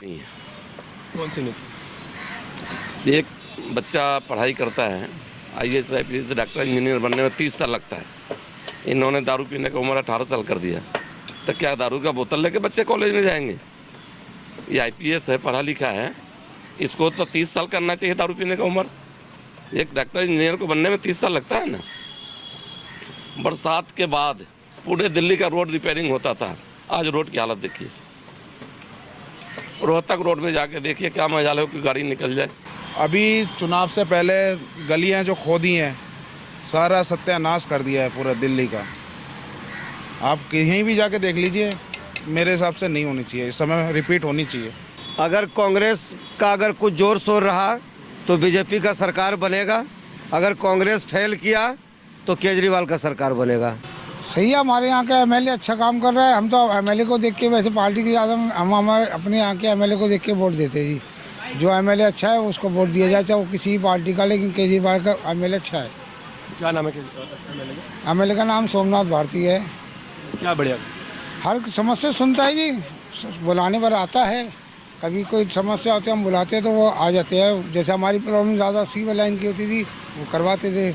नहीं है। कौन सी नीति? एक बच्चा पढ़ाई करता है, IAS IPS डॉक्टर इंजीनियर बनने में 30 साल लगता है। इन्होंने दारू पीने का उम्र 18 साल कर दिया, तो क्या दारू का बोतल लेके बच्चे कॉलेज में जाएंगे? ये IPS है, पढ़ा लिखा है, इसको तो 30 साल करना चाहिए दारू पीने का उम्र। एक डॉक्टर इंजीनियर को बनने में 30 साल लगता है ना। बरसात के बाद पूरे दिल्ली का रोड रिपेयरिंग होता था, आज रोड की हालत देखिए। रोहतक रोड में जाके देखिए, क्या मजाल है कि गाड़ी निकल जाए। अभी चुनाव से पहले गलियां जो खोदी हैं, सारा सत्यानाश कर दिया है पूरा दिल्ली का। आप कहीं भी जाके देख लीजिए, मेरे हिसाब से नहीं होनी चाहिए, इस समय रिपीट होनी चाहिए। अगर कांग्रेस का अगर कुछ जोर शोर रहा तो बीजेपी का सरकार बनेगा। अगर कांग्रेस फेल किया तो केजरीवाल का सरकार बनेगा। सही है, हमारे यहाँ का MLA अच्छा काम कर रहा है। हम तो MLA को देख के, वैसे पार्टी की ज़्यादा हम हमारे अपने यहाँ के MLA को देख के वोट देते जी। जो MLA अच्छा है उसको वोट दिया जाए, चाहे वो किसी भी पार्टी का, लेकिन केजरीवाल का MLA अच्छा है। क्या नाम है MLA का नाम सोमनाथ भारती है। क्या बढ़िया? हर समस्या सुनता है जी, बुलाने पर आता है। कभी कोई समस्या होती है हम बुलाते हैं तो वो आ जाते हैं। जैसे हमारी प्रॉब्लम ज़्यादा सीवर लाइन की होती थी, वो करवाते थे।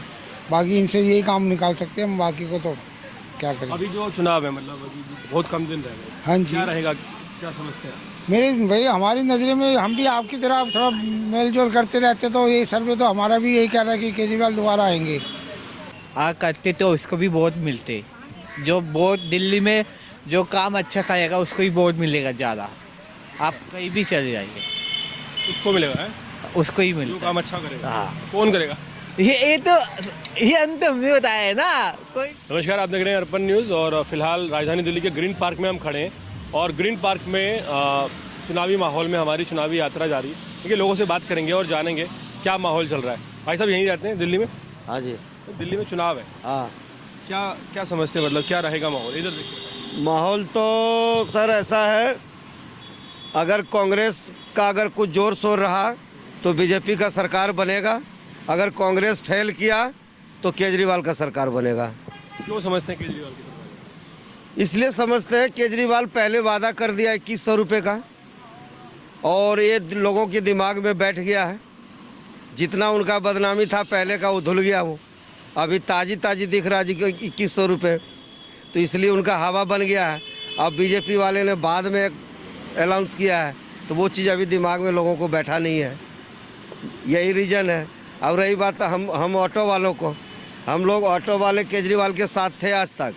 बाकी इनसे यही काम निकाल सकते हैं हम, बाकी को तो क्या करें। अभी जो चुनाव है, मतलब अभी बहुत कम दिन रह गए। हाँ जी, क्या रहेगा, क्या समझते हैं? मेरे भाई हमारी नज़र में हम भी आपकी तरह थोड़ा मेल जोल करते रहते, तो ये सर्वे तो हमारा भी यही कह रहा है कि केजरीवाल दोबारा आएंगे। करते तो उसको भी वोट मिलते। जो वोट दिल्ली में जो काम अच्छा करेगा उसको ही वोट मिलेगा ज़्यादा। आप कहीं भी चले जाइए उसको मिलेगा है? उसको ही जो मिलता काम अच्छा करेगा। हाँ, कौन करेगा? ये तो ये अंत हमने बताया है ना कोई। नमस्कार, आप देख रहे हैं अर्पण न्यूज़ और फिलहाल राजधानी दिल्ली के ग्रीन पार्क में हम खड़े हैं और ग्रीन पार्क में चुनावी माहौल में हमारी चुनावी यात्रा जारी है। देखिए, लोगों से बात करेंगे और जानेंगे क्या माहौल चल रहा है। भाई साहब यहीं रहते हैं दिल्ली में? हाँ जी। तो दिल्ली में चुनाव है, हाँ, क्या क्या समझते हैं, मतलब क्या रहेगा माहौल? इधर देखिए। माहौल तो सर ऐसा है, अगर कांग्रेस का अगर कुछ जोर शोर रहा तो बीजेपी का सरकार बनेगा। अगर कांग्रेस फेल किया तो केजरीवाल का सरकार बनेगा। क्यों समझते हैं केजरीवाल की सरकार? इसलिए समझते हैं, केजरीवाल पहले वादा कर दिया 2100 रुपये का, और ये लोगों के दिमाग में बैठ गया है। जितना उनका बदनामी था पहले का वो धुल गया। वो अभी ताजी दिख रहा है जी 2100 रुपये, तो इसलिए उनका हवा बन गया है। अब बीजेपी वाले ने बाद में अनाउंस किया है, तो वो चीज़ अभी दिमाग में लोगों को बैठा नहीं है। यही रीज़न है। अब रही बात हम ऑटो वालों को, हम लोग ऑटो वाले केजरीवाल के साथ थे आज तक।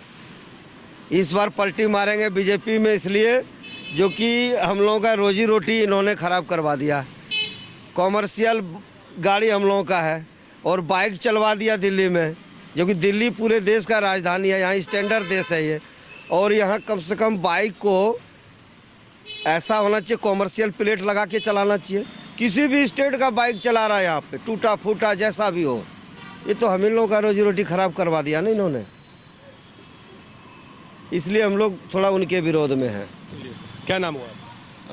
इस बार पलटी मारेंगे बीजेपी में, इसलिए जो कि हम लोगों का रोजी रोटी इन्होंने ख़राब करवा दिया। कॉमर्शियल गाड़ी हम लोगों का है और बाइक चलवा दिया दिल्ली में, जो कि दिल्ली पूरे देश का राजधानी है, यहाँ स्टैंडर्ड देश है ये। और यहाँ कम से कम बाइक को ऐसा होना चाहिए, कॉमर्शियल प्लेट लगा के चलाना चाहिए। किसी भी स्टेट का बाइक चला रहा है यहाँ पे, टूटा फूटा जैसा भी हो। ये तो हम इन लोगों का रोजी रोटी ख़राब करवा दिया ना इन्होंने, इसलिए हम लोग थोड़ा उनके विरोध में हैं। क्या नाम हुआ?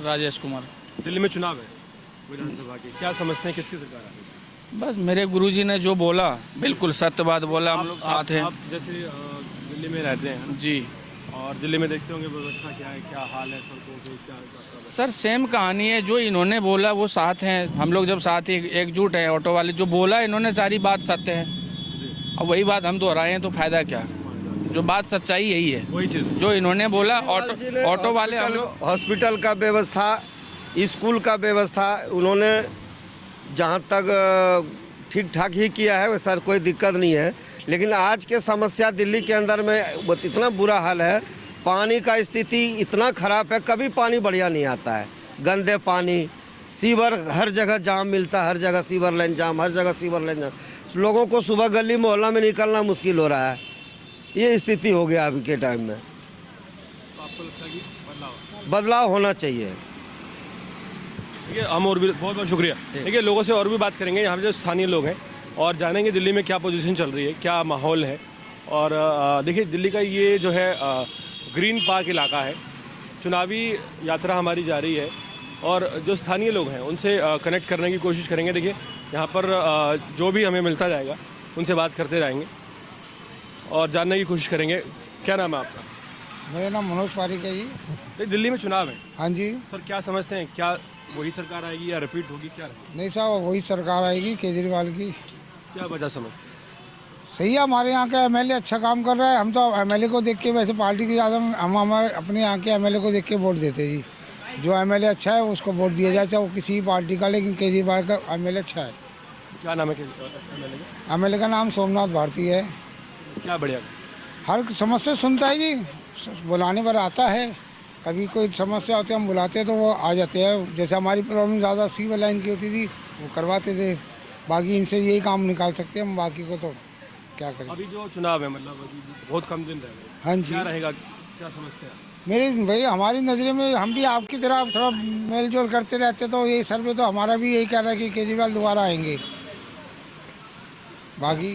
राजेश कुमार। दिल्ली में चुनाव है विधानसभा के, क्या समझते हैं किसकी सरकार आएगी? बस मेरे गुरुजी ने जो बोला बिल्कुल सत्य बात बोला। हम लोग साथ हैं। आप जैसे दिल्ली में रहते हैं जी, और दिल्ली में देखते होंगे व्यवस्था क्या है, क्या हाल है सड़कों पे, क्या सर सेम कहानी है। जो इन्होंने बोला वो साथ हैं, हम लोग जब साथ ही एकजुट हैं। ऑटो वाले जो बोला इन्होंने सारी बात सत्य है। अब वही बात हम दोहराए हैं तो फायदा क्या? जो बात सच्चाई यही है, वही चीज़ जो इन्होंने बोला। ऑटो वाले हम लोग, हॉस्पिटल का व्यवस्था, स्कूल का व्यवस्था उन्होंने जहाँ तक ठीक ठाक ही किया है, वैसा कोई दिक्कत नहीं है। लेकिन आज के समस्या दिल्ली के अंदर में इतना बुरा हाल है, पानी का स्थिति इतना ख़राब है, कभी पानी बढ़िया नहीं आता है। गंदे पानी, सीवर हर जगह जाम मिलता है, हर जगह सीवर लाइन जाम, हर जगह सीवर लाइन जाम। लोगों को सुबह गली मोहल्ला में निकलना मुश्किल हो रहा है। ये स्थिति हो गया अभी के टाइम में। तो आपको लगता है कि बदलाव होना चाहिए। देखिए, हम और भी बहुत बहुत शुक्रिया। देखिए, लोगों से और भी बात करेंगे, यहाँ पे जो स्थानीय लोग हैं, और जानेंगे दिल्ली में क्या पोजीशन चल रही है, क्या माहौल है। और देखिए, दिल्ली का ये जो है ग्रीन पार्क इलाका है। चुनावी यात्रा हमारी जारी है और जो स्थानीय लोग हैं उनसे कनेक्ट करने की कोशिश करेंगे। देखिए, यहाँ पर जो भी हमें मिलता जाएगा उनसे बात करते रहेंगे और जानने की कोशिश करेंगे। क्या नाम है आपका? मेरा नाम मनोज पारिक है जी। ये दिल्ली में चुनाव है हाँ जी। सर, क्या समझते हैं, क्या वही सरकार आएगी या रिपीट होगी, क्या रहेगा? नहीं साहब, वही सरकार आएगी केजरीवाल की। क्या वजह समझते हैं? सही है, हमारे यहाँ का एमएलए अच्छा काम कर रहा है। हम तो एमएलए को देख के, वैसे पार्टी की ज़्यादा हम हमारे अपने यहाँ के एमएलए को देख के वोट देते जी। जो एमएलए अच्छा है उसको वोट दिया जाए, चाहे वो किसी भी पार्टी का, लेकिन केजरीवाल का एमएलए अच्छा है। क्या नाम है MLA का? एमएलए का नाम सोमनाथ भारती है। क्या बढ़िया? हर समस्या सुनता है जी, बुलाने पर आता है। कभी कोई समस्या होती है हम बुलाते हैं तो वो आ जाते हैं। जैसे हमारी प्रॉब्लम ज़्यादा सिविल लाइन की होती थी, वो करवाते थे। बाकी इनसे यही काम निकाल सकते हैं हम, बाकी को तो क्या करें। अभी जो चुनाव है, मतलब अभी बहुत कम दिन रह गए, हाँ जी। क्या रहेगा, क्या समझते हैं? मेरे भाई, हमारी नज़र में हम भी आपकी तरह थोड़ा मेल जोल करते रहते, तो यही सर्वे तो हमारा भी यही कह रहा है कि केजरीवाल दोबारा आएंगे। बाकी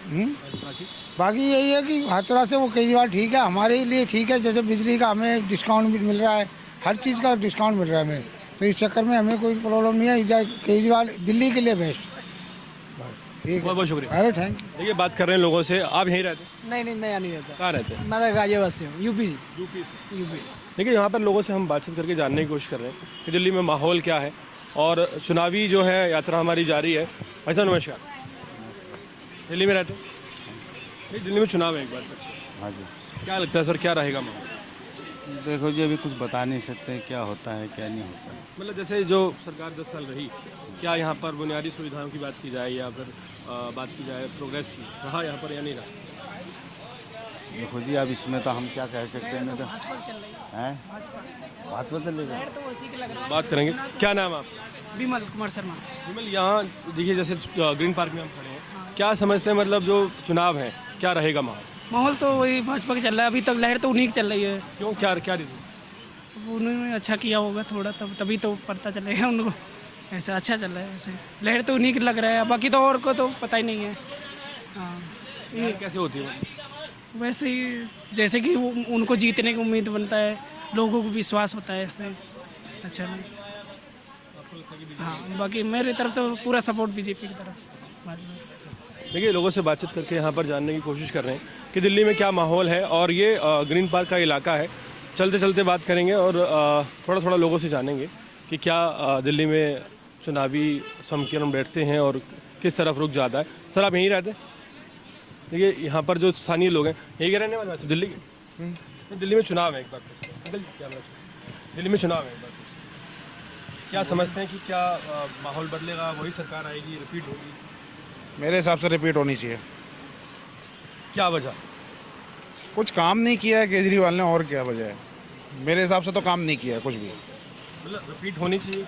बाकी बाकी यही है कि हर तरह से वो केजरीवाल ठीक है, हमारे लिए ठीक है। जैसे बिजली का हमें डिस्काउंट भी मिल रहा है, हर चीज़ का डिस्काउंट मिल रहा है हमें, तो इस चक्कर में हमें कोई प्रॉब्लम नहीं है। इधर केजरीवाल दिल्ली के लिए बेस्ट। ठीक बहुत है, बहुत शुक्रिया। अरे थैंक यू। देखिए, बात कर रहे हैं लोगों से। आप यहीं रहते हैं? नहीं, मैं यहाँ नहीं रहता। कहाँ रहते हैं? मैं तो गाजियाबाद से हूँ, यूपी से। यूपी से। यूपी। देखिए, यहाँ पर लोगों से हम बातचीत करके जानने की कोशिश कर रहे हैं कि दिल्ली में माहौल क्या है और चुनावी जो है यात्रा हमारी जारी है। भाई साहब नमस्कार, दिल्ली में रहते हैं? नहीं, दिल्ली में चुनाव है एक बार फिर। हाँ जी। क्या लगता है सर, क्या रहेगा माहौल? देखो जी, अभी कुछ बता नहीं सकते क्या होता है क्या नहीं होता है। मतलब जैसे जो सरकार 10 साल रही, क्या यहाँ पर बुनियादी सुविधाओं की बात की जाए या फिर बात की जाए प्रोग्रेस की, रहा यहाँ पर या नहीं रहा? देखो जी, अब इसमें तो हम क्या कह सकते हैं। तो हैं भाजपा चलेगा। बात करेंगे। क्या नाम है आपका? विमल कुमार शर्मा। विमल, यहाँ देखिए जैसे ग्रीन पार्क में हम खड़े हैं, क्या समझते हैं, मतलब जो चुनाव है क्या रहेगा माहौल? माहौल तो वही भाजपा का चल रहा है अभी तक। लहर तो उन्हीं की चल रही है। क्यों, क्या क्या रीज़न? उन्होंने अच्छा किया होगा थोड़ा, तभी तो पता चलेगा उनको। ऐसे अच्छा चल रहा है, ऐसे लहर तो उन्हीं की लग रहा है, बाकी तो और को तो पता ही नहीं है। हाँ, ये कैसे होती है? वैसे ही जैसे कि उनको जीतने की उम्मीद बनता है, लोगों को विश्वास होता है ऐसे। अच्छा नहीं। हाँ, बाकी मेरी तरफ तो पूरा सपोर्ट बीजेपी की तरफ, भाजपा। देखिए, लोगों से बातचीत करके यहाँ पर जानने की कोशिश कर रहे हैं कि दिल्ली में क्या माहौल है और ये ग्रीन पार्क का इलाका है। चलते चलते बात करेंगे और थोड़ा थोड़ा लोगों से जानेंगे कि क्या दिल्ली में चुनावी समीकरण बैठते हैं और किस तरफ रुख जाता है। सर, आप यहीं रहते हैं? देखिए, यहाँ पर जो स्थानीय लोग हैं, यही के रहने वाले वैसे दिल्ली के? दिल्ली में चुनाव है एक बार फिर से। अंकल क्या दिल्ली में चुनाव है एक बार फिर से, क्या समझते हैं कि क्या माहौल बदलेगा, वही सरकार आएगी, रिपीट होगी? मेरे हिसाब से रिपीट होनी चाहिए। क्या वजह? कुछ काम नहीं किया है केजरीवाल ने, और क्या वजह है? मेरे हिसाब से तो काम नहीं किया है कुछ भी। मतलब रिपीट होनी चाहिए,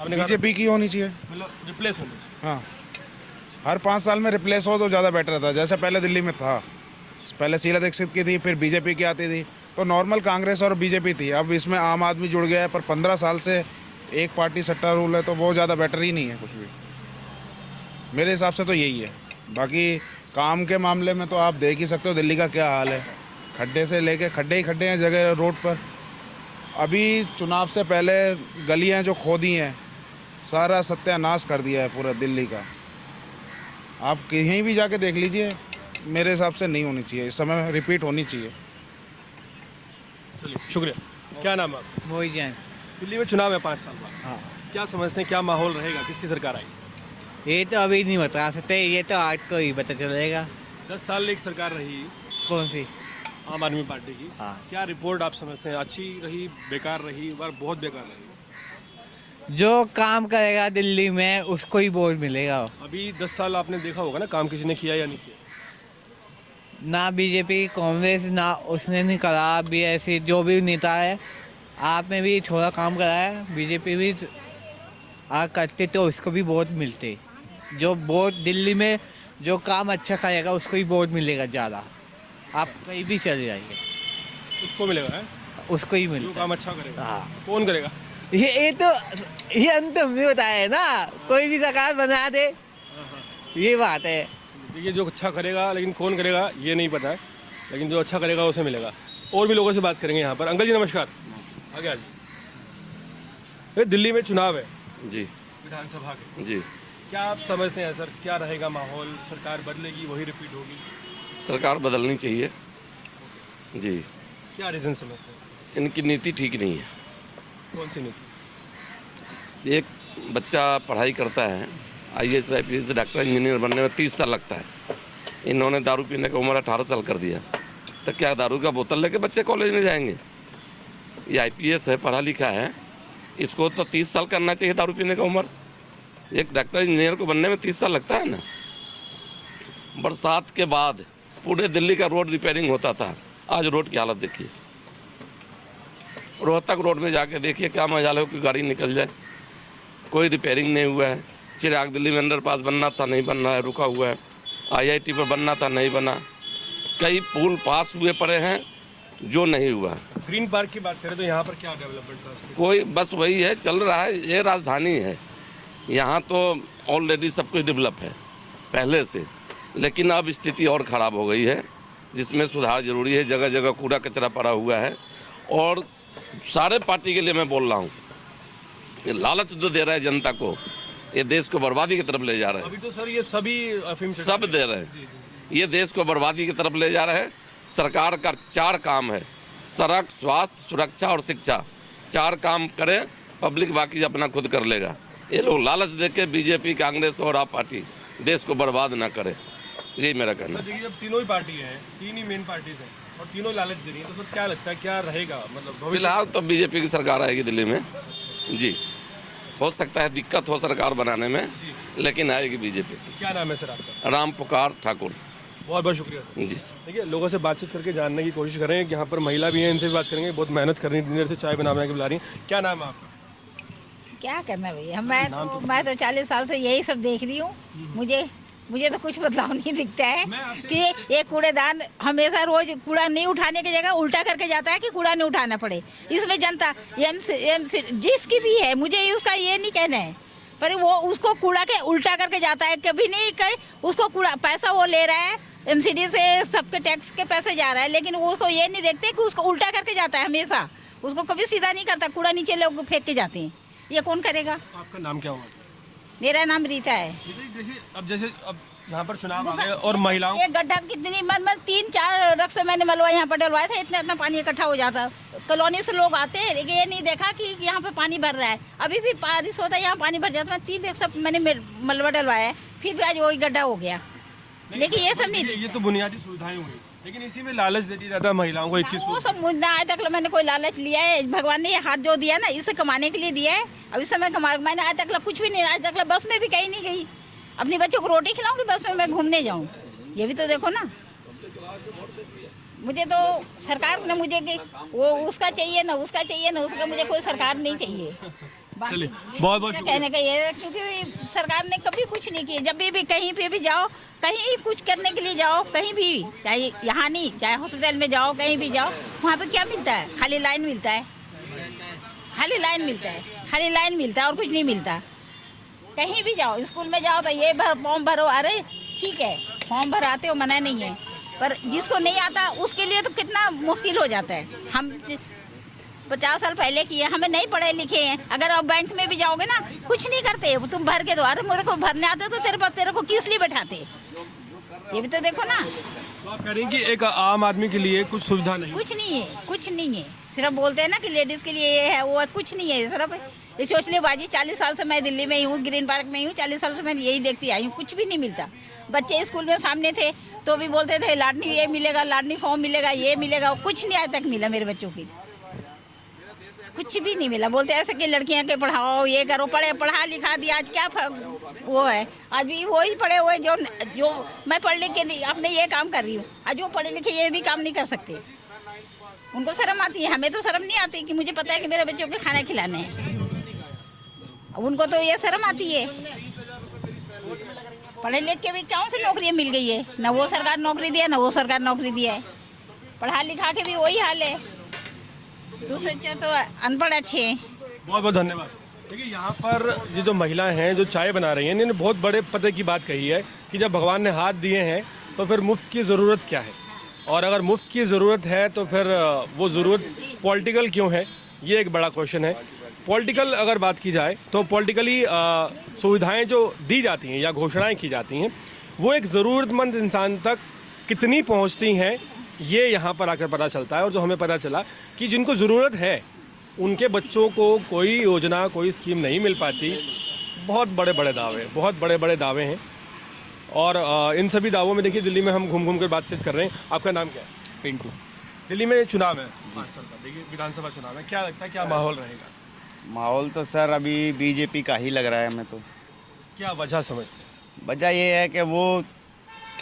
आपने कहा बीजेपी की होनी चाहिए। मतलब रिप्लेस होनी चाहिए। हाँ, हर 5 साल में रिप्लेस हो तो ज़्यादा बेटर था। जैसे पहले दिल्ली में था, पहले शीला दीक्षित की थी, फिर बीजेपी की आती थी, तो नॉर्मल कांग्रेस और बीजेपी थी। अब इसमें आम आदमी जुड़ गया है, पर 15 साल से एक पार्टी सट्टा रूल है, तो वो ज़्यादा बेटर ही नहीं है कुछ भी। मेरे हिसाब से तो यही है। बाकी काम के मामले में तो आप देख ही सकते हो दिल्ली का क्या हाल है। खड्डे से लेके खड्डे ही खड्डे हैं जगह रोड पर। अभी चुनाव से पहले गलियां जो खोदी हैं, सारा सत्यानाश कर दिया है पूरा दिल्ली का। आप कहीं भी जाके देख लीजिए, मेरे हिसाब से नहीं होनी चाहिए। इस समय रिपीट होनी चाहिए। चलिए, शुक्रिया। क्या नाम है आपका? मोहित जैन। दिल्ली में चुनाव है 5 साल बाद। हाँ, क्या समझते हैं, क्या माहौल रहेगा, किसकी सरकार आएगी? ये तो अभी नहीं बता सकते, ये तो आज को ही पता चलेगा। 10 साल एक सरकार रही, कौन सी? आम आदमी पार्टी की। हाँ। क्या रिपोर्ट आप समझते हैं, अच्छी रही, बेकार रही? बार बहुत बेकार रही। जो काम करेगा दिल्ली में उसको ही वोट मिलेगा। अभी 10 साल आपने देखा होगा ना, काम किसी ने किया या नहीं किया? ना बीजेपी, कांग्रेस, ना उसने नहीं करा। अभी ऐसे जो भी नेता है, आपने भी थोड़ा काम करा है, बीजेपी भी करते तो उसको भी वोट मिलते। जो वोट दिल्ली में जो काम अच्छा करेगा उसको ही वोट मिलेगा ज़्यादा। आप कहीं भी चले जाइए, उसको मिलेगा है? उसको ही जो मिलता काम अच्छा करेगा। हाँ। कौन करेगा? ये तो ये अंत हमने बताया है ना, कोई भी सरकार बना दे, ये बात है। देखिए, जो अच्छा करेगा, लेकिन कौन करेगा ये नहीं पता है, लेकिन जो अच्छा करेगा उसे मिलेगा। और भी लोगों से बात करेंगे यहाँ पर। अंकल जी नमस्कार, आगे आ जाइए। दिल्ली में चुनाव है जी विधानसभा के, जी। क्या आप समझते हैं सर, क्या रहेगा माहौल? सरकार बदलेगी, वही रिपीट होगी? सरकार बदलनी चाहिए जी। क्या रीज़न समझते हैं? इनकी नीति ठीक नहीं है। कौन सी नीति? एक बच्चा पढ़ाई करता है, IAS IPS डॉक्टर इंजीनियर बनने में 30 साल लगता है। इन्होंने दारू पीने का उम्र 18 साल कर दिया। तो क्या दारू का बोतल लेके बच्चे कॉलेज में जाएंगे? ये IPS है, पढ़ा लिखा है, इसको तो 30 साल करना चाहिए दारू पीने का उम्र। एक डॉक्टर इंजीनियर को बनने में 30 साल लगता है ना। बरसात के बाद पूरे दिल्ली का रोड रिपेयरिंग होता था, आज रोड की हालत देखिए। रोहतक रोड में जाके देखिए, क्या मजाल हो कि गाड़ी निकल जाए, कोई रिपेयरिंग नहीं हुआ है। चिराग दिल्ली में अंडरपास बनना था, नहीं बन रहा है, रुका हुआ है। IIT पर बनना था, नहीं बना। कई पुल पास हुए पड़े हैं जो नहीं हुआ। ग्रीन पार्क की बात करें तो यहाँ पर क्या डेवलपमेंट है? कोई बस वही है, चल रहा है। ये राजधानी है, यहाँ तो ऑलरेडी सब कुछ डेवलप है पहले से, लेकिन अब स्थिति और ख़राब हो गई है, जिसमें सुधार जरूरी है। जगह जगह कूड़ा कचरा पड़ा हुआ है। और सारे पार्टी के लिए मैं बोल रहा हूँ, ये लालच जो दे रहा है जनता को, ये देश को बर्बादी की तरफ ले जा रहे हैं। अभी तो सर ये सभी अफीम सब दे रहे हैं, ये देश को बर्बादी की तरफ ले जा रहे हैं। सरकार का 4 काम है, सड़क, स्वास्थ्य, सुरक्षा और शिक्षा। 4 काम करें पब्लिक, बाकी अपना खुद कर लेगा। ये लोग लालच देके बीजेपी, कांग्रेस और आप पार्टी देश को बर्बाद ना करे, यही मेरा कहना है। देखिए, जब तीनों ही पार्टी हैं, 3 ही मेन पार्टीज हैं और तीनों लालच दे रही हैं, तो सर क्या लगता है क्या रहेगा? मतलब भविष्य फिलहाल तो बीजेपी की सरकार आएगी दिल्ली में जी। हो सकता है दिक्कत हो सरकार बनाने में, लेकिन आएगी बीजेपी। क्या नाम है सर आपका? राम पुकार ठाकुर। बहुत बहुत शुक्रिया सर। जी सर। देखिए, लोगों से बातचीत करके जानने की कोशिश कर रहे हैं कि यहाँ पर महिला भी हैं, इनसे भी बात करेंगे। बहुत मेहनत कर रही है, देर से चाय बना के बुला रही हैं। क्या नाम है आपका? क्या करना भैया, मैं तो 40 साल से यही सब देख रही हूँ। मुझे तो कुछ बदलाव नहीं दिखता है कि ये कूड़ेदान हमेशा रोज कूड़ा नहीं उठाने की जगह उल्टा करके जाता है कि कूड़ा नहीं उठाना पड़े। इसमें जनता जिसकी भी है, मुझे उसका ये नहीं कहना है, पर वो उसको कूड़ा के उल्टा करके जाता है। कभी नहीं कहीं उसको कूड़ा पैसा वो ले रहा है, MCD से सबके टैक्स के पैसे जा रहा है, लेकिन वो उसको ये नहीं देखते कि उसको उल्टा करके जाता है। हमेशा उसको कभी सीधा नहीं करता, कूड़ा नीचे लोग फेंक के जाते हैं। ये कौन करेगा? आपका नाम क्या होगा? मेरा नाम रीता है। जैसे अब यहाँ पर चुनाव आ गए और महिलाओं, ये गड्ढा कितनी 3-4 रख से मैंने मलवा यहाँ पर डलवाए थे, इतना पानी इकट्ठा हो जाता। कॉलोनी से लोग आते हैं, लेकिन ये नहीं देखा कि यहाँ पे पानी भर रहा है। अभी भी बारिश होता है, यहाँ पानी भर जाता है। 3 रख से मैंने मलवा डलवाया है, फिर भी आज वही गड्ढा हो गया। लेकिन ये सब नहीं, ये तो बुनियादी सुविधाएं हुई, लेकिन इसी में लालच देती जाता है महिलाओं को। 21 वो सब मुद्दा आज तक मैंने कोई लालच लिया है? भगवान ने ये हाथ जो दिया ना, इसे कमाने के लिए दिया है। अब इस समय मैंने आज तक कुछ भी नहीं, आज तक बस में भी कहीं नहीं गई। अपने बच्चों को रोटी खिलाऊंगी, बस में मैं घूमने जाऊँ? ये भी तो देखो ना। मुझे तो सरकार ने मुझे वो उसका चाहिए ना, उसका चाहिए ना, उसका मुझे कोई सरकार नहीं चाहिए। चलिए, बहुत बहुत कहने का ये, क्योंकि सरकार ने कभी कुछ नहीं किया। जब भी कहीं पे भी जाओ, कहीं कुछ करने के लिए जाओ, कहीं भी, चाहे यहाँ नहीं, चाहे हॉस्पिटल में जाओ, कहीं भी जाओ, वहाँ पे क्या मिलता है? खाली लाइन मिलता है, खाली लाइन मिलता है, खाली लाइन मिलता है और कुछ नहीं मिलता। कहीं भी जाओ, स्कूल में जाओ तो ये फॉर्म भरो। अरे ठीक है, फॉर्म भराते हो, मना नहीं है, पर जिसको नहीं आता उसके लिए तो कितना मुश्किल हो जाता है। हम 50 साल पहले किए, हमें नहीं पढ़े लिखे हैं। अगर आप बैंक में भी जाओगे ना, कुछ नहीं करते, तुम भर के दो। अरे मेरे को भरने आते तो तेरे को किस लिए बैठाते? ये भी तो देखो ना। तो आप कह रही हैं कि एक आम आदमी के लिए कुछ सुविधा नहीं? कुछ नहीं है, कुछ नहीं है। सिर्फ बोलते हैं ना कि लेडीज के लिए ये है, वो है, कुछ नहीं है। सिर्फ ये सोच ले बाजी, 40 साल से मैं दिल्ली में ही हूँ, ग्रीन पार्क में ही हूँ। 40 साल से मैं यही देखती आई हूँ, कुछ भी नहीं मिलता। बच्चे स्कूल में सामने थे तो भी बोलते थे लाडनी ये मिलेगा, लाडनी फॉर्म मिलेगा, ये मिलेगा। कुछ नहीं आज तक मिला मेरे बच्चों की, कुछ भी नहीं मिला। बोलते ऐसे कि लड़कियां के पढ़ाओ, ये करो, पढ़ा लिखा दिया। आज क्या वो है? आज भी वही पढ़े हुए जो मैं पढ़ लिख के अपने ये काम कर रही हूँ, आज वो पढ़े लिखे ये भी काम नहीं कर सकते। उनको शर्म आती है, हमें तो शर्म नहीं आती कि मुझे पता है कि मेरे बच्चों के खाना खिलाने हैं। उनको तो ये शर्म आती है। पढ़े लिख के भी कौन सी नौकरियाँ मिल गई है? ना वो सरकार नौकरी दिया, ना वो सरकार नौकरी दिया है। पढ़ा लिखा के भी वही हाल है, दूसरे तो अनपढ़ अच्छे हैं। बहुत बहुत धन्यवाद। देखिए, यहाँ पर ये जो महिलाएं हैं जो चाय बना रही हैं, इन्होंने बहुत बड़े पते की बात कही है कि जब भगवान ने हाथ दिए हैं तो फिर मुफ्त की ज़रूरत क्या है, और अगर मुफ्त की ज़रूरत है तो फिर वो ज़रूरत पॉलिटिकल क्यों है? ये एक बड़ा क्वेश्चन है। पॉलिटिकल अगर बात की जाए तो पॉलिटिकली सुविधाएं जो दी जाती हैं या घोषणाएं की जाती हैं, वो एक ज़रूरतमंद इंसान तक कितनी पहुंचती हैं, ये यहाँ पर आकर पता चलता है। और जो हमें पता चला कि जिनको ज़रूरत है उनके बच्चों को कोई योजना, कोई स्कीम नहीं मिल पाती। बहुत बड़े बड़े दावे हैं। और इन सभी दावों में देखिए दिल्ली में हम घूम घूम कर बातचीत कर रहे हैं। आपका नाम क्या है? पिंटू। दिल्ली में चुनाव है 5 साल का, देखिए विधानसभा चुनाव है, क्या लगता है क्या माहौल रहेगा? माहौल तो सर अभी बीजेपी का ही लग रहा है हमें तो। क्या वजह समझते हैं? वजह ये है कि वो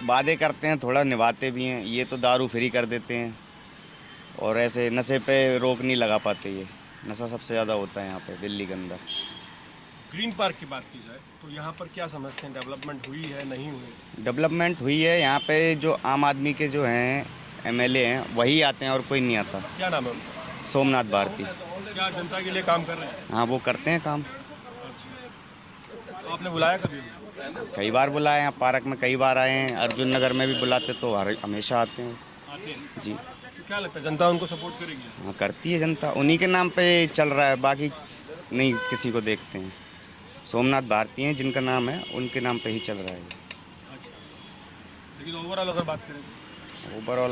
वादे करते हैं, थोड़ा निभाते भी हैं। ये तो दारू फ्री कर देते हैं और ऐसे नशे पे रोक नहीं लगा पाते। ये नशा सबसे ज़्यादा होता है यहाँ पे दिल्ली के अंदर। ग्रीन पार्क की बात की जाए तो यहाँ पर क्या समझते हैं, डेवलपमेंट हुई है नहीं हुई? डेवलपमेंट हुई है। यहाँ पे जो आम आदमी के जो हैं एमएलए हैं वही आते हैं और कोई नहीं आता। क्या नाम है उनका? सोमनाथ भारती। क्या जनता के लिए काम कर रहे हैं? हाँ, वो करते हैं काम। तो आपने बुलाया कभी? कई बार बुलाए हैं, पार्क में कई बार आए हैं, अर्जुन नगर में भी बुलाते तो हमेशा आते हैं। आते हैं जी। तो क्या लगता है जनता उनको सपोर्ट करेगी? हाँ, करती है जनता। उन्हीं के नाम पे चल रहा है, बाकी नहीं किसी को देखते हैं। सोमनाथ भारती हैं जिनका नाम है, उनके नाम पे ही चल रहा है। अच्छा, लेकिन ओवरऑल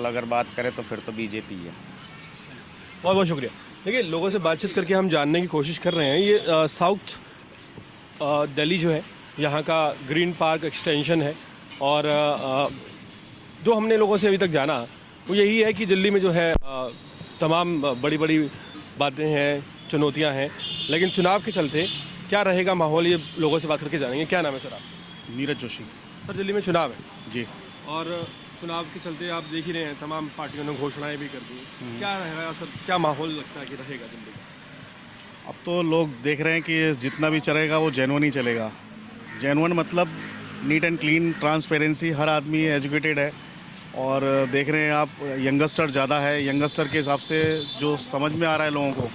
अगर बात करें तो फिर तो बीजेपी है। बहुत बहुत शुक्रिया। देखिए लोगों से बातचीत करके हम जानने की कोशिश कर रहे हैं। ये साउथ दिल्ली जो है यहाँ का ग्रीन पार्क एक्सटेंशन है। और जो हमने लोगों से अभी तक जाना वो यही है कि दिल्ली में जो है तमाम बड़ी बड़ी बातें हैं, चुनौतियाँ हैं, लेकिन चुनाव के चलते क्या रहेगा माहौल ये लोगों से बात करके जानेंगे। क्या नाम है सर आप? नीरज जोशी। सर दिल्ली में चुनाव है जी, और चुनाव के चलते आप देख ही रहे हैं तमाम पार्टियों ने घोषणाएं भी कर दी। क्या रहेगा सर, क्या माहौल लगता है कि रहेगा दिल्ली का? अब तो लोग देख रहे हैं कि जितना भी चलेगा वो जेन्युइन ही चलेगा। जेन्युइन मतलब नीट एंड क्लीन, ट्रांसपेरेंसी, हर आदमी एजुकेटेड है। और देख रहे हैं आप यंगस्टर ज़्यादा है। यंगस्टर के हिसाब से जो समझ में आ रहा है लोगों को,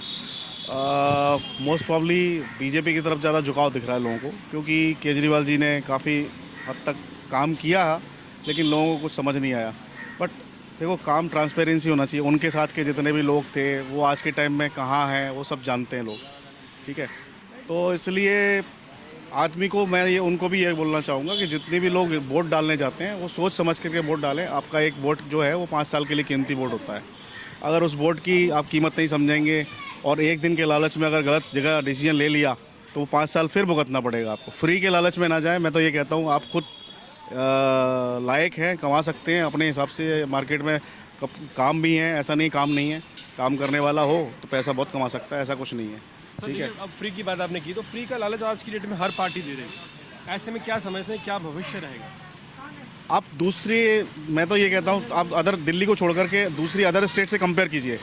मोस्ट प्रॉब्ली बीजेपी की तरफ ज़्यादा झुकाव दिख रहा है लोगों को, क्योंकि केजरीवाल जी ने काफ़ी हद तक काम किया लेकिन लोगों को कुछ समझ नहीं आया। बट देखो, काम ट्रांसपेरेंसी होना चाहिए। उनके साथ के जितने भी लोग थे वो आज के टाइम में कहाँ हैं वो सब जानते हैं लोग, ठीक है। तो इसलिए आदमी को मैं ये उनको भी ये बोलना चाहूँगा कि जितने भी लोग वोट डालने जाते हैं वो सोच समझ करके वोट डालें। आपका एक वोट जो है वो 5 साल के लिए कीमती वोट होता है। अगर उस वोट की आप कीमत नहीं समझेंगे और एक दिन के लालच में अगर गलत जगह डिसीजन ले लिया तो वो 5 साल फिर भुगतना पड़ेगा आपको। फ्री के लालच में ना जाए। मैं तो ये कहता हूँ आप खुद लायक हैं, कमा सकते हैं अपने हिसाब से। मार्केट में काम भी हैं, ऐसा नहीं काम नहीं है। काम करने वाला हो तो पैसा बहुत कमा सकता है, ऐसा कुछ नहीं है, ठीक है। अब फ्री की बात आपने की तो फ्री का लालच आज की डेट में हर पार्टी दे रही है। ऐसे में क्या समझते हैं क्या भविष्य रहेगा? आप दूसरी, मैं तो ये कहता हूँ आप अदर दिल्ली को छोड़ करके दूसरी अदर स्टेट से कंपेयर कीजिए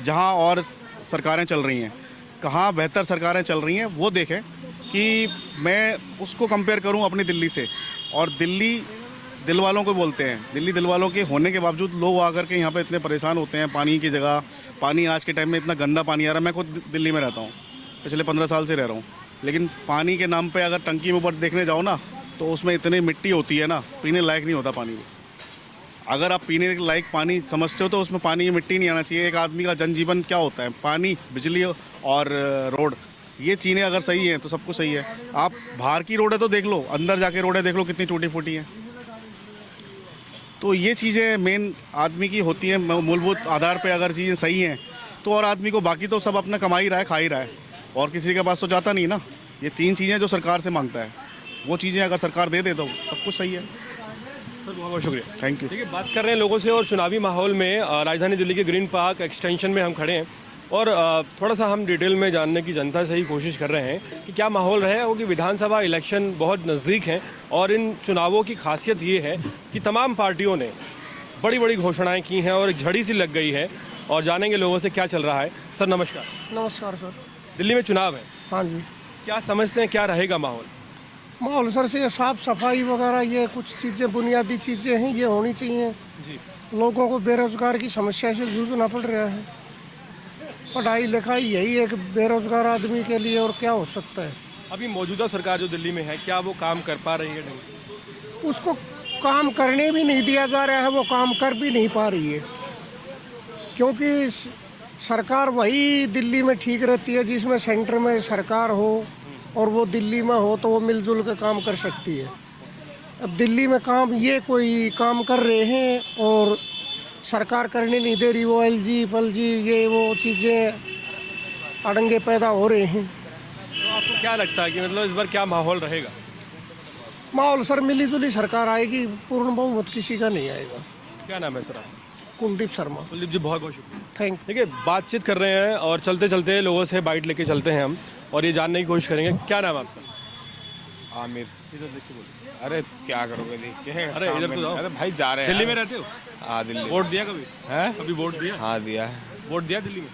जहाँ और सरकारें चल रही हैं, कहाँ बेहतर सरकारें चल रही हैं वो देखें कि मैं उसको कंपेयर करूं अपनी दिल्ली से। और दिल्ली दिल वालों को बोलते हैं। दिल्ली दिल वालों के होने के बावजूद लोग आकर के यहाँ पे इतने परेशान होते हैं। पानी की जगह, पानी आज के टाइम में इतना गंदा पानी आ रहा है। मैं खुद दिल्ली में रहता हूँ, पिछले 15 साल से रह रहा हूँ, लेकिन पानी के नाम पे अगर टंकी में ऊपर देखने जाओ ना तो उसमें इतनी मिट्टी होती है ना, पीने लायक नहीं होता पानी। अगर आप पीने लायक पानी समझते हो तो उसमें पानी की मिट्टी नहीं आना चाहिए। एक आदमी का जनजीवन क्या होता है? पानी, बिजली और रोड, ये चीज़ें अगर सही हैं तो सब कुछ सही है। आप बाहर की रोडें तो देख लो, अंदर जाके रोडें देख लो कितनी टूटी फूटी हैं। तो ये चीज़ें मेन आदमी की होती हैं। मूलभूत आधार पे अगर चीज़ें सही हैं तो और आदमी को बाकी तो सब अपना कमा ही रहा है, खा ही रहा है, और किसी के पास तो जाता नहीं ना। ये 3 चीज़ें जो सरकार से मांगता है वो चीज़ें अगर सरकार दे तो सब कुछ सही है। सर बहुत बहुत शुक्रिया, थैंक यू। देखिए बात कर रहे हैं लोगों से और चुनावी माहौल में राजधानी दिल्ली के ग्रीन पार्क एक्सटेंशन में हम खड़े हैं और थोड़ा सा हम डिटेल में जानने की जनता से ही कोशिश कर रहे हैं कि क्या माहौल रहे हो। कि विधानसभा इलेक्शन बहुत नज़दीक हैं और इन चुनावों की खासियत ये है कि तमाम पार्टियों ने बड़ी बड़ी घोषणाएं की हैं और एक झड़ी सी लग गई है। और जानेंगे लोगों से क्या चल रहा है। सर नमस्कार। नमस्कार सर। दिल्ली में चुनाव है, हाँ जी। क्या समझते हैं क्या रहेगा माहौल? माहौल सर से साफ सफाई वगैरह ये कुछ चीज़ें, बुनियादी चीज़ें हैं, ये होनी चाहिए जी। लोगों को बेरोजगार की समस्या से जूझना पड़ रहा है। पढ़ाई लिखाई यही एक बेरोजगार आदमी के लिए, और क्या हो सकता है। अभी मौजूदा सरकार जो दिल्ली में है क्या वो काम कर पा रही है ढंग से? उसको काम करने भी नहीं दिया जा रहा है, वो काम कर भी नहीं पा रही है, क्योंकि सरकार वही दिल्ली में ठीक रहती है जिसमें सेंटर में सरकार हो और वो दिल्ली में हो तो वो मिलजुल के काम कर सकती है। अब दिल्ली में काम, ये कोई काम कर रहे हैं और सरकार करने नहीं दे रही, वो एलजी पलजी ये वो चीज़ें अड़ंगे पैदा हो रहे हैं। तो आपको क्या लगता है कि मतलब इस बार क्या माहौल रहेगा? माहौल सर मिली जुली सरकार आएगी, पूर्ण बहुमत किसी का नहीं आएगा। क्या नाम है सर आपका? कुलदीप शर्मा। कुलदीप जी बहुत बहुत शुक्रिया। थैंक। देखिए बातचीत कर रहे हैं और चलते चलते लोगों से बाइट लेके चलते हैं हम और ये जानने की कोशिश करेंगे। क्या नाम है आपका? आमिर। इधर देख के बोलो। अरे क्या करोगे देख के? अरे इधर तो जाओ। अरे भाई जा रहे हैं। दिल्ली में रहते हो? हाँ दिल्ली। वोट दिया कभी? हैं? कभी वोट दिया? हाँ दिया है। वोट दिया दिल्ली में?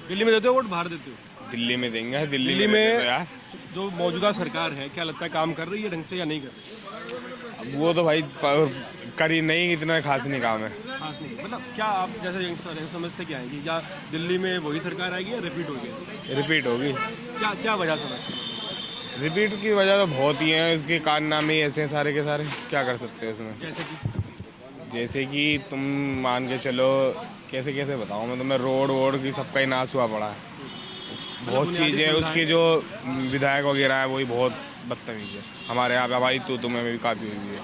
दिल्ली में देते हो वोट, बाहर देते हो? दिल्ली में देंगे। दिल्ली में देते तो यार जो मौजूदा सरकार है क्या लगता है काम कर रही है ढंग से या नहीं कर रही? अब वो तो भाई करी नहीं, इतना खास नहीं काम है। खास नहीं, मतलब क्या आप जैसे यंगस्टर हैं समझते क्या है कि या दिल्ली में वही सरकार आएगी या रिपीट होगी? रिपीट होगी। क्या क्या वजह समझते हैं? रिपीट की वजह तो बहुत ही है, उसके कारनामे ऐसे हैं सारे के सारे, क्या कर सकते हो उसमें? जैसे कि तुम मान के चलो, कैसे कैसे बताऊँ मैं तुम्हें, रोड वोड की सबका ही नाश हुआ पड़ा है। बहुत चीज़ें हैं उसकी, जो विधायक वगैरह है वही बहुत बदतमीज है। हमारे यहाँ पे भाई तुम्हें भी काफ़ी हुई है।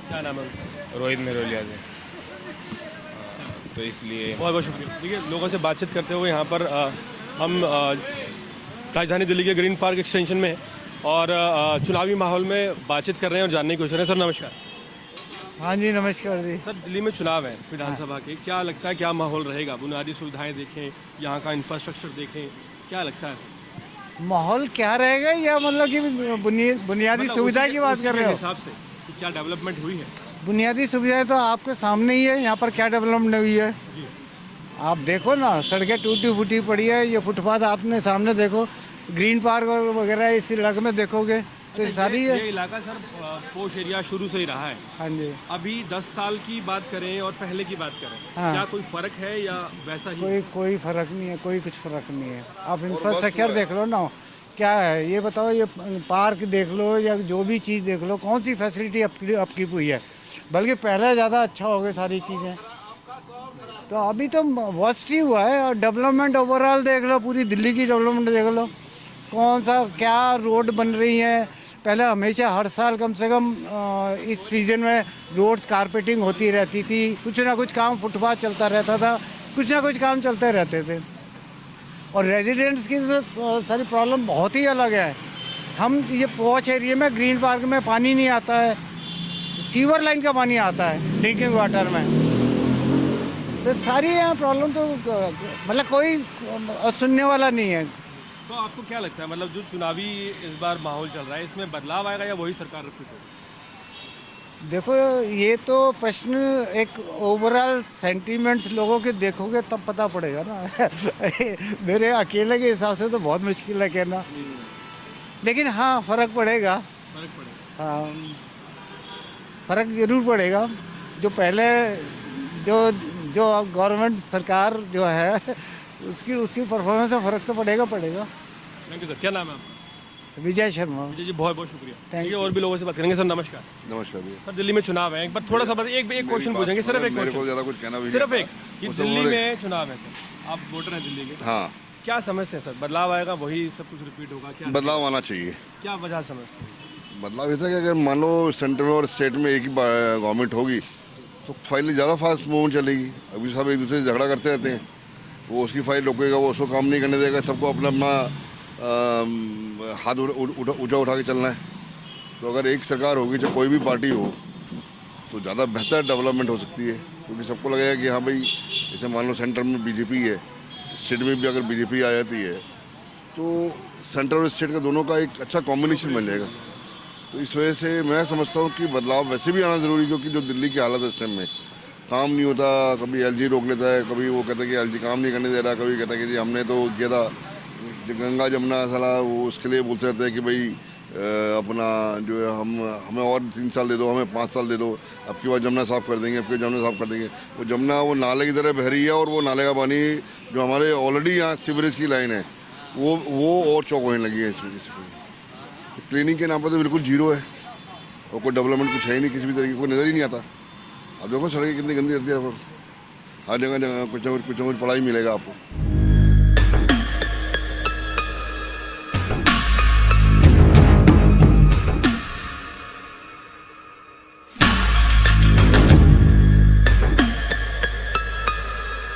क्या नाम है? रोहित मेरोलिया से। तो इसलिए बहुत बहुत शुक्रिया। देखिए लोगों से बातचीत करते हुए यहाँ पर हम राजधानी दिल्ली के ग्रीन पार्क एक्सटेंशन में और चुनावी माहौल में बातचीत कर रहे हैं और जानने की कोशिश कर रहे हैं। सर नमस्कार। हाँ जी नमस्कार जी। सर दिल्ली में चुनाव है विधानसभा के, क्या लगता है क्या माहौल रहेगा? बुनियादी सुविधाएं देखें, यहाँ का इंफ्रास्ट्रक्चर देखें, क्या लगता है सर? माहौल क्या रहेगा या मतलब कि बुनियादी सुविधा की बात कर रहे हो? हिसाब से कि क्या डेवलपमेंट हुई है? बुनियादी सुविधाएं तो आपके सामने ही है, यहाँ पर क्या डेवलपमेंट हुई है आप देखो ना। सड़कें टूटी फूटी पड़ी है, ये फुटपाथ आपने सामने देखो, ग्रीन पार्क वगैरह इस इलाके में देखोगे तो सारी है। ये इलाका सर पोश एरिया शुरू से ही रहा है। हाँ जी। अभी 10 साल की बात करें और पहले की बात करें, हाँ। क्या कोई फर्क है या वैसा ही? कोई फर्क नहीं है, कोई कुछ फर्क नहीं है। आप इंफ्रास्ट्रक्चर देख लो ना, क्या है ये बताओ, ये पार्क देख लो या जो भी चीज़ देख लो, कौन सी फैसिलिटी आपकी हुई है? बल्कि पहले ज़्यादा अच्छा हो गया सारी चीज़ें। तो अभी तो वर्स्ट ही हुआ है। और डेवलपमेंट ओवरऑल देख लो, पूरी दिल्ली की डेवलपमेंट देख लो, कौन सा क्या रोड बन रही है। पहले हमेशा हर साल कम से कम इस सीज़न में रोड्स कारपेटिंग होती रहती थी, कुछ ना कुछ काम फुटपाथ चलता रहता था, कुछ ना कुछ काम चलते रहते थे। और रेजिडेंट्स की तो सारी प्रॉब्लम बहुत ही अलग है। हम ये पॉश एरिया में ग्रीन पार्क में पानी नहीं आता है, सीवर लाइन का पानी आता है ड्रिंकिंग वाटर में। तो सारी यहाँ प्रॉब्लम तो मतलब कोई सुनने वाला नहीं है। तो आपको क्या लगता है, मतलब जो चुनावी इस बार माहौल चल रहा है, इसमें बदलाव आएगा या वही सरकार रिपीट होगी? देखो ये तो प्रश्न एक ओवरऑल सेंटीमेंट्स लोगों के देखोगे तब पता पड़ेगा ना। मेरे अकेले के हिसाब से तो बहुत मुश्किल है कहना, लेकिन हाँ फ़र्क पड़ेगा। हाँ फ़र्क ज़रूर पड़ेगा। जो पहले जो गवर्नमेंट सरकार जो है उसकी परफॉर्मेंस में फ़र्क तो पड़ेगा। Thank you sir. क्या नाम है आपका? विजय शर्मा। विजय जी बहुत बहुत शुक्रिया। Thank you. और भी लोगों से बात करेंगे। सर नमस्कार। नमस्कार भैया। सर दिल्ली में चुनाव है, एक बार थोड़ा सा बस एक क्वेश्चन पूछेंगे, सिर्फ एक मेरे को क्वेश्चन, ज़्यादा कुछ कहना भी सिर्फ नहीं एक आता। कि वो दिल्ली सब में चुनाव है सर, आप वोटर हैं दिल्ली के, हाँ क्या समझते हैं सर, बदलाव आएगा, वही सब कुछ रिपीट होगा? क्या बदलाव आना चाहिए। क्या वजह समझते हैं? बदलाव ऐसा कि अगर मान लो सेंटर में और स्टेट में एक ही गवर्नमेंट होगी तो फाइल ज़्यादा फास्ट मूवमेंट चलेगी। अभी सब एक दूसरे से झगड़ा करते रहते हैं, वो उसकी फाइल रोकेगा, वो उसको काम नहीं करने देगा, सबको अपना हाथ ऊँचा उठा के चलना है। तो अगर एक सरकार होगी, चाहे कोई भी पार्टी हो, तो ज़्यादा बेहतर डेवलपमेंट हो सकती है। क्योंकि सबको लगेगा कि हाँ भाई, जैसे मान लो सेंटर में बीजेपी है, स्टेट में भी अगर बीजेपी आ जाती है तो सेंटर और स्टेट का दोनों का एक अच्छा कॉम्बिनेशन बन जाएगा। तो इस वजह से मैं समझता हूँ कि बदलाव वैसे भी आना ज़रूरी, क्योंकि जो दिल्ली की हालत है इस टाइम में, काम नहीं होता, कभी एलजी रोक लेता है, कभी वो कहता है कि एलजी काम नहीं करने दे रहा, कभी कहता है कि जी हमने तो किया था गंगा जमुना साला, वो उसके लिए बोलते रहते हैं कि भाई अपना जो है हमें और 3 साल दे दो, हमें 5 साल दे दो, अब की बार जमुना साफ़ कर देंगे, अब की जमुना साफ़ कर देंगे। वो जमुना वो नाले की तरह बह रही है, और वो नाले का पानी जो हमारे ऑलरेडी यहाँ सीवरेज की लाइन है वो और चौक होने लगी है इस वजह से। तो क्लीनिंग के नाम पर तो बिल्कुल जीरो है, और कोई डेवलपमेंट कुछ है ही नहीं, किसी भी तरीके को नज़र ही नहीं आता। अब देखो सड़कें कितनी गंदी रहती है, हर जगह कुछ ना कुछ पढ़ाई मिलेगा आपको।